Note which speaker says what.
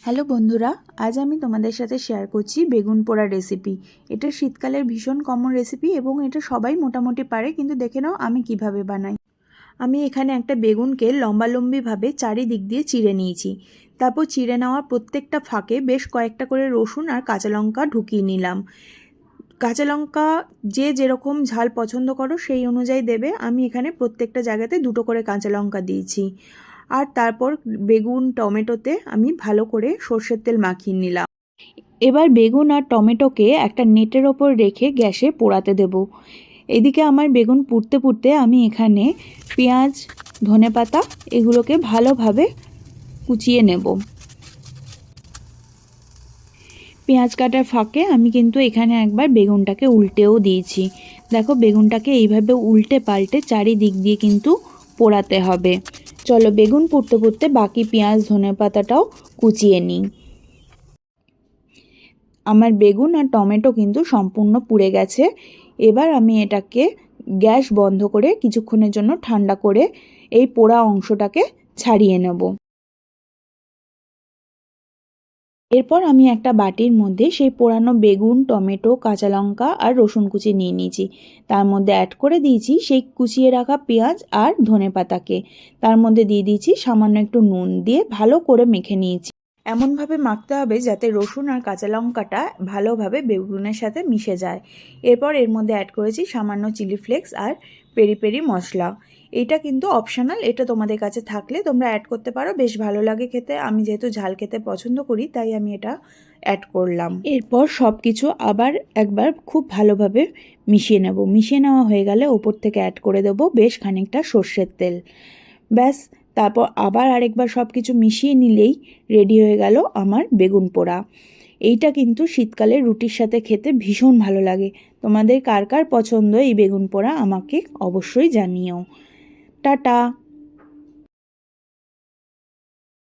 Speaker 1: Hello বন্ধুরা, আজ আমি তোমাদের সাথে শেয়ার করছি বেগুন পোড়া রেসিপি। এটা শীতকালের ভীষণ কমন রেসিপি এবং এটা সবাই মোটামুটি পারে, কিন্তু দেখে নাও আমি কিভাবে বানাই। আমি এখানে একটা বেগুনকে লম্বালম্বিভাবে চারিদিক দিয়ে চিড়ে নিয়েছি। তারপর চিড়ে নেওয়ার প্রত্যেকটা ফাঁকে বেশ কয়েকটা করে রসুন আর কাঁচা লঙ্কা ঢুকিয়ে নিলাম। কাঁচা লঙ্কা যে যেরকম ঝাল পছন্দ করো সেই অনুযায়ী দেবে। আমি এখানে প্রত্যেকটা জায়গাতে দুটো করে কাঁচা লঙ্কা দিয়েছি। আর তারপর বেগুন টমেটোতে আমি ভালো করে সর্ষের তেল মাখিয়ে নিলাম। এবার বেগুন আর টমেটোকে একটা নেটের ওপর রেখে গ্যাসে পোড়াতে দেব। এদিকে আমার বেগুন পুড়তে পুড়তে আমি এখানে পেঁয়াজ, ধনেপাতা এগুলোকে ভালোভাবে কুচিয়ে নেব। পেঁয়াজ কাটার ফাঁকে আমি কিন্তু এখানে একবার বেগুনটাকে উল্টেও দিয়েছি। দেখো, বেগুনটাকে এইভাবে উল্টে পাল্টে চারিদিক দিয়ে কিন্তু পোড়াতে হবে। চলো, বেগুন পুড়তে পুড়তে বাকি পেঁয়াজ ধনেপাতাটাও কুচিয়ে নিই। আমার বেগুন আর টমেটো কিন্তু সম্পূর্ণ পুড়ে গেছে। এবার আমি এটাকে গ্যাস বন্ধ করে কিছুক্ষণের জন্য ঠান্ডা করে এই পোড়া অংশটাকে ছাড়িয়ে নেব। এরপর আমি একটা বাটির মধ্যে সেই পোড়ানো বেগুন, টমেটো, কাঁচা লঙ্কা আর রসুন কুচি নিয়ে নিয়েছি। তার মধ্যে অ্যাড করে দিয়েছি সেই কুচিয়ে রাখা পেঁয়াজ আর ধনেপাতাকে। তার মধ্যে দিয়ে দিয়েছি সামান্য একটু নুন, দিয়ে ভালো করে মেখে নিয়েছি। এমনভাবে মাখতে হবে যাতে রসুন আর কাঁচা লঙ্কাটা ভালোভাবে বেগুনের সাথে মিশে যায়। এরপর এর মধ্যে অ্যাড করেছি সামান্য চিলি ফ্লেক্স আর পেরি পেরি মশলা। এটা কিন্তু অপশনাল, এটা তোমাদের কাছে থাকলে তোমরা অ্যাড করতে পারো, বেশ ভালো লাগে খেতে। আমি যেহেতু ঝাল খেতে পছন্দ করি তাই আমি এটা অ্যাড করলাম। এরপর সব কিছু আবার একবার খুব ভালোভাবে মিশিয়ে নেব। মিশিয়ে নেওয়া হয়ে গেলে ওপর থেকে অ্যাড করে দেবো বেশ খানিকটা সর্ষের তেল। ব্যাস, তারপর আবার আরেকবার সব কিছু মিশিয়ে নিলেই রেডি হয়ে গেল আমার বেগুন পোড়া। এইটা কিন্তু শীতকালে রুটির সাথে খেতে ভীষণ ভালো লাগে। তোমাদের কার কার পছন্দ এই বেগুন পোড়া আমাকে অবশ্যই জানিও। টাটা।